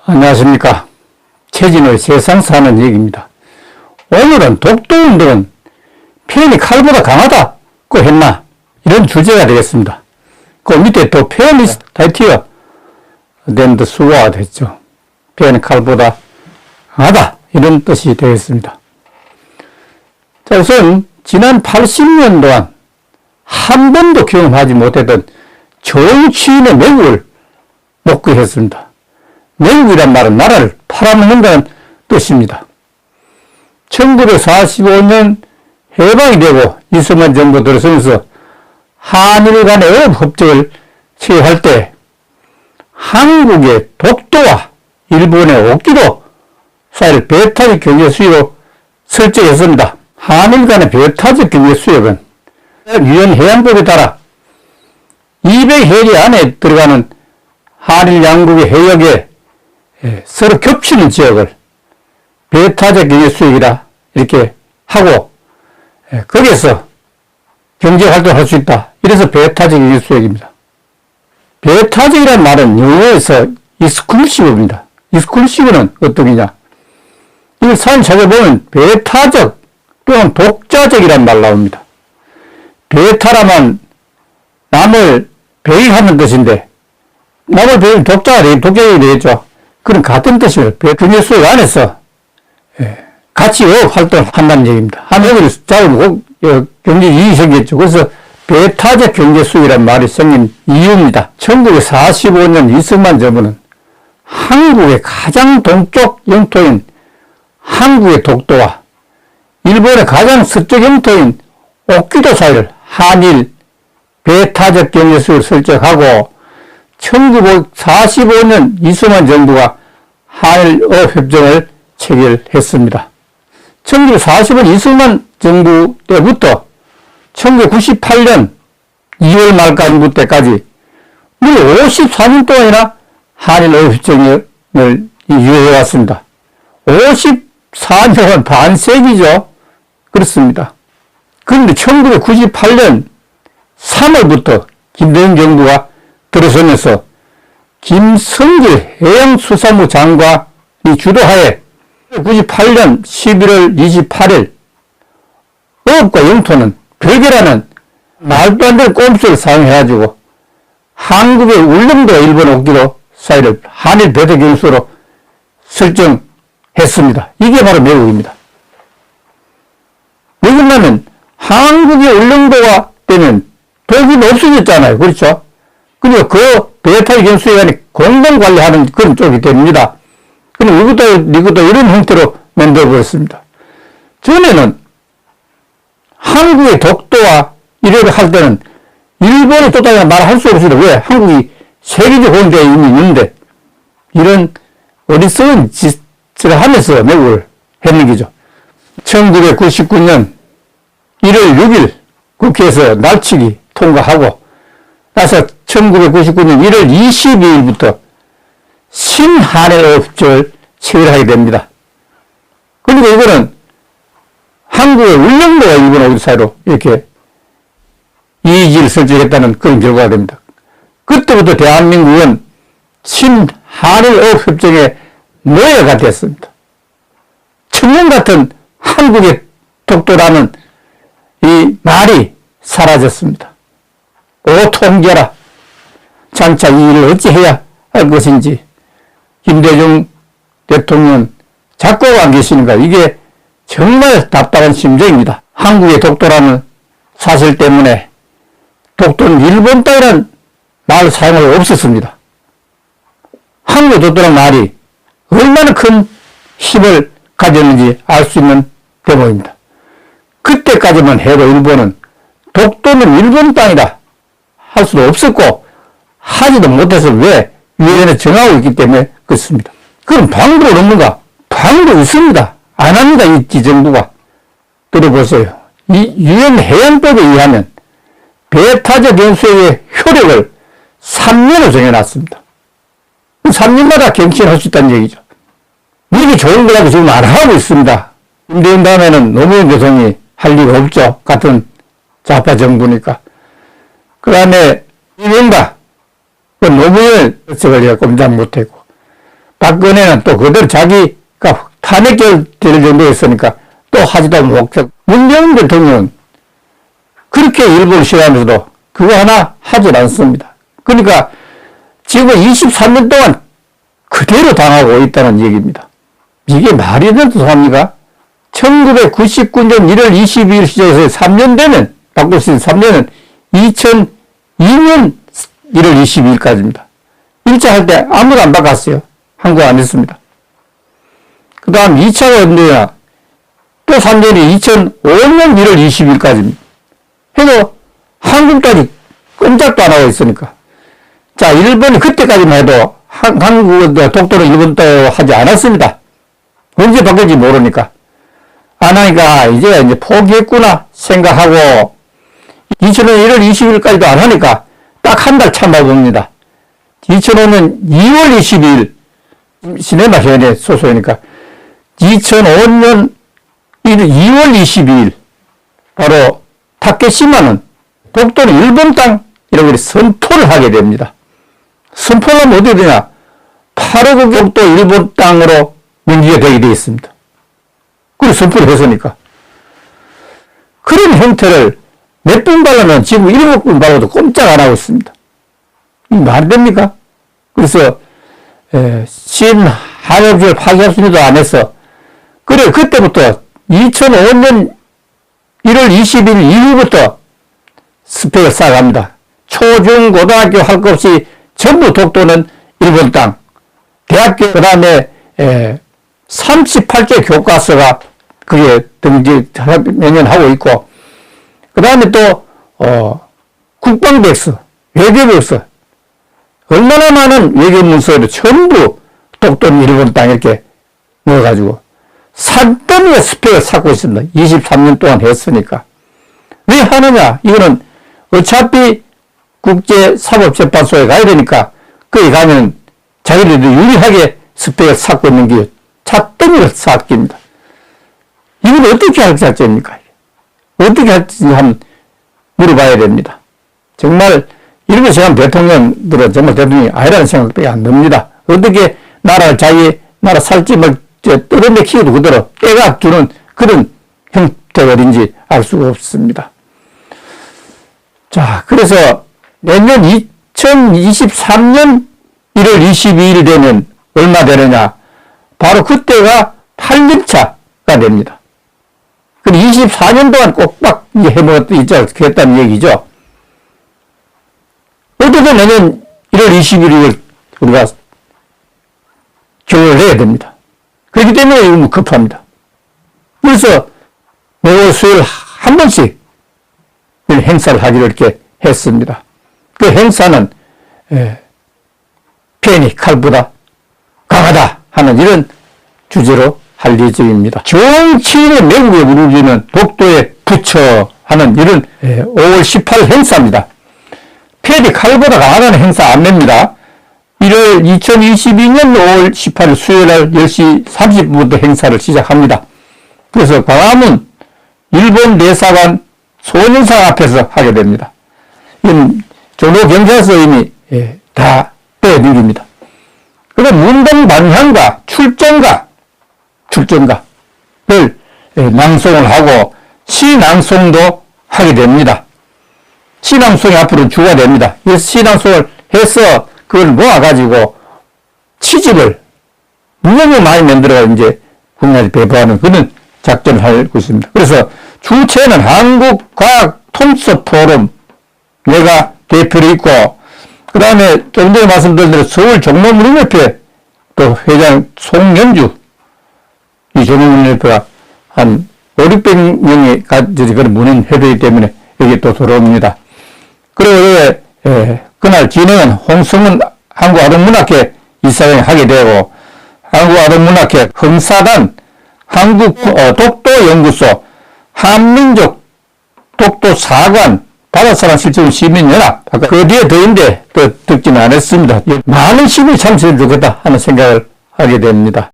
안녕하십니까. 최진의 세상 사는 얘기입니다. 오늘은 독도운동은 표현이 칼보다 강하다고 했나? 이런 주제가 되겠습니다. 그 밑에 또 표현이 타이티어 된 수어가 됐죠. 표현이 칼보다 강하다. 이런 뜻이 되겠습니다. 자, 우선 지난 80년 동안 한 번도 경험하지 못했던 정치인의 매국을 목격했습니다. 매국이란 말은 나라를 팔아먹는다는 뜻입니다. 1945년 해방이 되고 이승만 정부 들어서면서 한일 간의 어업협정을 체결할 때 한국의 독도와 일본의 오키도 사이를 배타적 경제 수역으로 설정했습니다. 한일 간의 배타적 경제 수역은 유엔 해양법에 따라 200해리 안에 들어가는 한일 양국의 해역에 서로 겹치는 지역을 배타적 경제 수역이라 이렇게 하고 거기에서 경제활동을 할 수 있다. 이래서 배타적 경제 수역입니다. 배타적이라는 말은 영어에서 익스클루시브입니다. 익스클루시브는 어떤 의미냐? 이걸 사진 찾아보면 배타적 또는 독자적이라는 말 나옵니다. 배타라면 남을 배임하는 뜻인데 남을 배임 독자가 되겠죠. 그런 같은 뜻이에요. 경제 수역 안에서 같이 어업 활동을 한다는 얘기입니다. 한국을 잡으면 경제 이익이 생겼죠. 그래서 배타적 경제 수역이라는 말이 생긴 이유입니다. 1945년 이승만 정부는 한국의 가장 동쪽 영토인 한국의 독도와 일본의 가장 서쪽 영토인 오키도 사이를 한일 배타적 경제 수역을 설정하고 1945년 이승만 정부가 한일 어업협정을 체결했습니다. 1945년 이승만 정부 때부터 1998년 2월 말까지 때까지 무려 54년 동안이나 한일 어업협정을 유효해왔습니다. 54년은 반세기죠. 그렇습니다. 그런데 1998년 3월부터 김대중 정부가 들어서면서 김성길 해양수산부 장관이 주도하에 98년 11월 28일 어업과 영토는 별개라는 말도 안 되는 꼼수를 사용해가지고 한국의 울릉도와 일본 오키도 사이를 한일 배타적 경제 수역으로 설정했습니다. 이게 바로 매국입니다. 왜 그러냐면 한국의 울릉도가 되면 독일이 없어졌잖아요. 그렇죠? 그러니까 그 배타적 경제 수역 안에 공동 관리하는 그런 쪽이 됩니다. 그럼 이것도 이런 형태로 만들어버렸습니다. 전에는 한국의 독도와 이래를 할 때는 일본의 독도라 말할 수 없습니다. 왜? 한국이 세계적 공조에 이미 있는데 이런 어리석은 짓을 하면서 매국을 했는 거죠. 1999년 1월 6일 국회에서 날치기 통과하고 나서 1999년 1월 22일부터 신한일 어업협정을 체결하게 됩니다. 그리고 이거는 한국의 울릉도와 일본 오키도 사이로 이렇게 이의지를 설정했다는 그런 결과가 됩니다. 그때부터 대한민국은 신한일 어업협정의 노예가 됐습니다. 천년 같은 한국의 독도라는 이 말이 사라졌습니다. 오통제라. 장차 이 일을 어찌해야 할 것인지 김대중 대통령 작고가 안 계시는가. 이게 정말 답답한 심정입니다. 한국의 독도라는 사실 때문에 독도는 일본 땅이라는 말을 사용할 수 없었습니다. 한국의 독도라는 말이 얼마나 큰 힘을 가졌는지 알 수 있는 대목입니다. 그때까지만 해도 일본은 독도는 일본 땅이다 할 수도 없었고 하지도 못해서 왜 유엔에 정하고 있기 때문에 그렇습니다. 그럼 방법은 없는가? 방법이 있습니다. 안 합니다. 이 정부가. 들어보세요. 이 유엔 해양법에 의하면 배타적 경제 수역의 효력을 3년을 정해놨습니다. 3년마다 갱신할 수 있다는 얘기죠. 이게 좋은 거라고 지금 안 하고 있습니다. 김대중 다음에는 노무현 대통령이 할 리가 없죠. 같은 좌파 정부니까. 그 다음에 이명박, 그 노무현 정책을 꼼짝 못했고, 박근혜는 또 그대로 자기가 탄핵될 정도였으니까 또 하지도 못했고, 문재인 대통령은 그렇게 일부를 싫어하면서도 그거 하나 하질 않습니다. 그러니까 지금 23년 동안 그대로 당하고 있다는 얘기입니다. 이게 말이 되는 소합니까? 1999년 1월 22일 시작해서 3년 되면, 바꿀 수 있는 3년은 2002년 1월 22일까지입니다. 1차 할 때 아무도 안 바꿨어요. 한국 안 했습니다. 그 다음 2차가 언제냐? 또 3년이 2005년 1월 20일까지입니다. 해도 한국까지 꼼짝도 안 하고 있으니까. 자, 일본이 그때까지만 해도 한국 독도는 일본 따로 하지 않았습니다. 언제 바뀔지 모르니까. 안 하니까 이제 포기했구나 생각하고 2005년 1월 20일까지도 안 하니까 딱 한 달 참아봅니다. 2005년 2월 22일 시네마 현에 소속이니까 2005년 2월 22일 바로 타케시마는 독도는 일본 땅이라고 선포를 하게 됩니다. 선포를 하면 어떻게 되냐? 8억 독도 일본 땅으로 명기가 되게 되어 있습니다. 그래서 선포를 했으니까. 그런 형태를 몇 번 발라면 지금 7번 발라도 꼼짝 안 하고 있습니다. 이게 말이 됩니까? 그래서 신한업을 파기할 수도 안 했어. 그래 그때부터 2005년 1월 20일 이후부터 스펙을 쌓아갑니다. 초중 고등학교 할 것 없이 전부 독도는 일본 땅. 대학교 그 다음에 38개 교과서가 그게 등재 매년 하고 있고 그 다음에 또 국방백서, 외교백서 얼마나 많은 외교문서를 전부 독도는 일본 땅 이렇게 넣어가지고 산더미의 스펙을 쌓고 있습니다. 23년 동안 했으니까. 왜 하느냐? 이거는 어차피 국제사법재판소에 가야 되니까 거기 가면 자기들도 유리하게 스펙을 쌓고 있는 게 잣더미를 쌓깁니다. 이건 어떻게 할 작전입니까? 어떻게 할지 한번 물어봐야 됩니다. 정말 일본 지금 대통령들은 정말 대통령이 아니라는 생각밖에 안 듭니다. 어떻게 나라를 자기 나라 살찜을 떠들며 키우도 그대로 깨가 주는 그런 형태가 어딘지 알 수가 없습니다. 자, 그래서 내년 2023년 1월 22일 되면 얼마 되느냐? 바로 그때가 8년차가 됩니다. 그럼 24년 동안 꼭박 해먹었다는 얘기죠. 어떻게 내년 1월 21일 우리가 교육을 해야 됩니다. 그렇기 때문에 이거 급합니다. 그래서 매월 수요일 한 번씩 행사를 하기로 이렇게 했습니다. 그 행사는 펜이 칼보다 강하다 하는 이런 주제로 할 예정입니다. 정치인의 매국에 무르지는 독도의 부처 하는 이런 5월 18일 행사입니다. 펜이 칼보다 강하다는 행사 안내입니다. 2022년 5월 18일 수요일 날 10시 30분부터 행사를 시작합니다. 그래서 광화문 일본 대사관 소년상 앞에서 하게 됩니다. 이건 종로 경찰서 이미 다 빼드립니다. 그럼 문동 방향과 출전가를 낭송을 하고 시낭송도 하게 됩니다. 시낭송이 앞으로 주가 됩니다. 이 시낭송을 해서 그걸 모아가지고 취집을 무척 많이 만들어가 이제 국내에 배포하는 그런 작전을 하고 있습니다. 그래서 주체는 한국과학통섭포럼 내가 대표로 있고 그 다음에 좀 전에 말씀드린 대로 서울 종로문인협회 또 회장 송연주 이 종로문인협회가 한 500~600명이 가진 그런 문인협회이기 때문에 여기 또 들어옵니다. 그리고 그날 진행은 홍성은 한국아동문학회 이사장이 하게 되고 한국아동문학회 흥사단 한국독도연구소 한민족 독도사관 바다사랑 실천 시민연합 그 뒤에 더 있는데 또 듣지는 않았습니다. 많은 시민이 참석해도 좋겠다 하는 생각을 하게 됩니다.